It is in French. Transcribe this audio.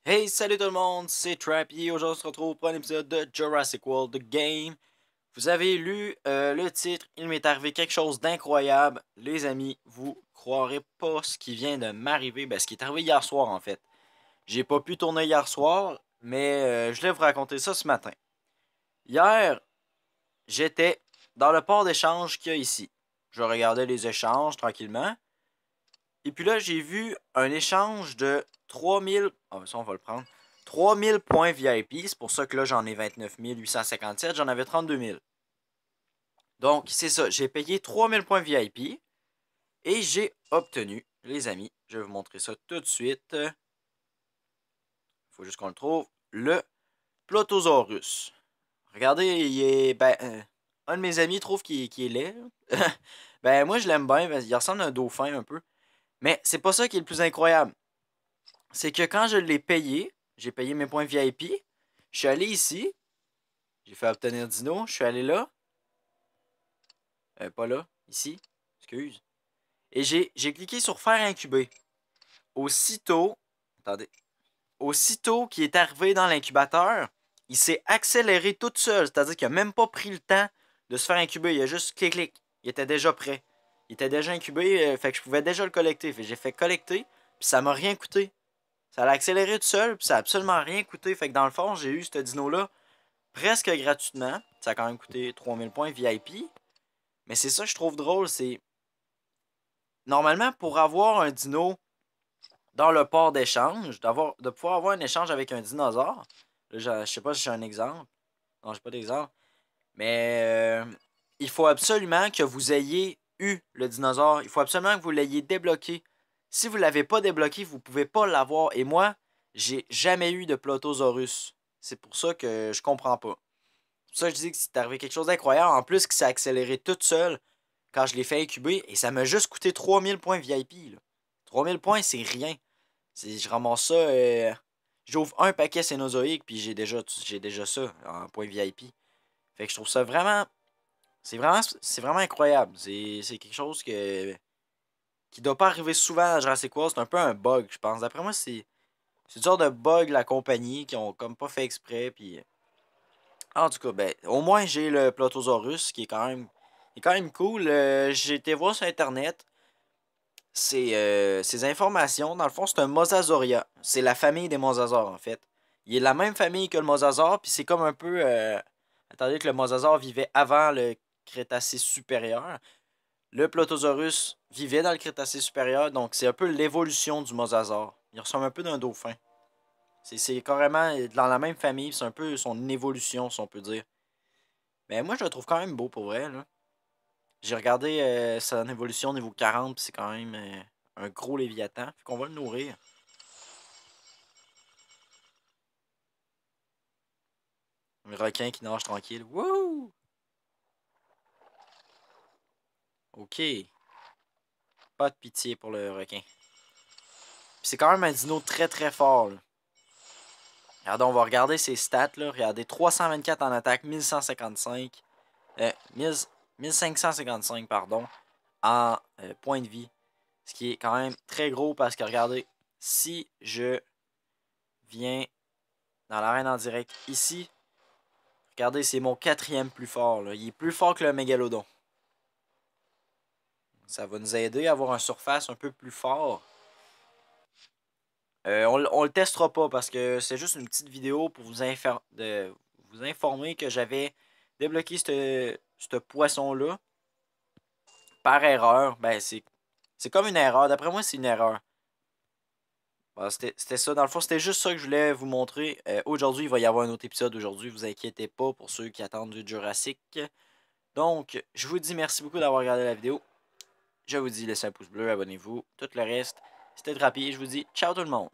Hey, salut tout le monde, c'est Trappy. Aujourd'hui, on se retrouve pour un épisode de Jurassic World The Game. Vous avez lu le titre, il m'est arrivé quelque chose d'incroyable. Les amis, vous croirez pas ce qui vient de m'arriver. Ben, ce qui est arrivé hier soir en fait. J'ai pas pu tourner hier soir, mais je vais vous raconter ça ce matin. Hier, j'étais dans le port d'échange qu'il y a ici. Je regardais les échanges tranquillement. Et puis là, j'ai vu un échange de 3000. Ah, ça, on va le prendre. 3000 points VIP. C'est pour ça que là, j'en ai 29 857. J'en avais 32 000. Donc, c'est ça. J'ai payé 3000 points VIP. Et j'ai obtenu, les amis, je vais vous montrer ça tout de suite. Il faut juste qu'on le trouve. Le Plotosaurus. Regardez, il est. Ben, un de mes amis trouve qu'il est laid. Ben, moi, je l'aime bien. Il ressemble à un dauphin un peu. Mais c'est pas ça qui est le plus incroyable. C'est que quand je l'ai payé, j'ai payé mes points VIP, je suis allé ici, j'ai fait obtenir Dino, je suis allé là, pas là, ici, excuse, et j'ai cliqué sur faire incuber. Aussitôt, attendez, aussitôt qu'il est arrivé dans l'incubateur, il s'est accéléré tout seul, c'est-à-dire qu'il n'a même pas pris le temps de se faire incuber, il a juste clic, il était déjà prêt. Il était déjà incubé, fait que je pouvais déjà le collecter. Fait que j'ai fait collecter, puis ça m'a rien coûté. Ça l'a accéléré tout seul, puis ça a absolument rien coûté. Fait que dans le fond, j'ai eu ce dino-là presque gratuitement. Ça a quand même coûté 3000 points VIP. Mais c'est ça que je trouve drôle, c'est... Normalement, pour avoir un dino dans le port d'échange, de pouvoir avoir un échange avec un dinosaure, là, je sais pas si j'ai un exemple. Non, j'ai pas d'exemple. Mais il faut absolument que vous ayez eu le dinosaure. Il faut absolument que vous l'ayez débloqué. Si vous ne l'avez pas débloqué, vous ne pouvez pas l'avoir. Et moi, j'ai jamais eu de Plotosaurus. C'est pour ça que je comprends pas. C'est pour ça que je dis que c'est arrivé quelque chose d'incroyable. En plus, que s'est accéléré toute seule quand je l'ai fait incuber. Et ça m'a juste coûté 3000 points VIP. Là. 3000 points, c'est rien. Je ramasse ça. J'ouvre un paquet Cénozoïque, puis j'ai déjà ça en points VIP. Fait que je trouve ça vraiment. C'est vraiment incroyable. C'est quelque chose qui doit pas arriver souvent à Jurassic World. C'est un peu un bug, je pense. D'après moi, c'est du genre de bug la compagnie qui ont comme pas fait exprès. Puis, en tout cas, ben, au moins j'ai le Plotosaurus qui est quand même cool. J'ai été voir sur internet ces informations. Dans le fond, c'est un Mosasauria. C'est la famille des mosasaures en fait. Il est de la même famille que le mosasaure, puis c'est comme un peu. Attendez que le mosasaure vivait avant le Crétacé supérieur. Le Plotosaurus vivait dans le Crétacé supérieur, donc c'est un peu l'évolution du mosasaure. Il ressemble un peu d'un dauphin. C'est carrément dans la même famille, c'est un peu son évolution, si on peut dire. Mais moi, je le trouve quand même beau pour vrai, là. J'ai regardé son évolution niveau 40, puis c'est quand même un gros léviathan. Fait qu'on va le nourrir. Un requin qui nage tranquille. Wouh! Ok. Pas de pitié pour le requin. Puis c'est quand même un dino très très fort, là. Regardez, on va regarder ses stats, là. Regardez, 324 en attaque, 1155. 1555, pardon, en points de vie. Ce qui est quand même très gros parce que, regardez, si je viens dans l'arène en direct ici, regardez, c'est mon quatrième plus fort, là. Il est plus fort que le mégalodon. Ça va nous aider à avoir un surface un peu plus fort. On le testera pas parce que c'est juste une petite vidéo pour vous informer que j'avais débloqué ce poisson-là par erreur. Ben, c'est comme une erreur. D'après moi, c'est une erreur. Bon, c'était ça. Dans le fond, c'était juste ça que je voulais vous montrer. Aujourd'hui, il va y avoir un autre épisode aujourd'hui. Vous inquiétez pas pour ceux qui attendent du Jurassic. Donc, je vous dis merci beaucoup d'avoir regardé la vidéo. Je vous dis laissez un pouce bleu, abonnez-vous. Tout le reste, c'était Trappy. Je vous dis ciao tout le monde.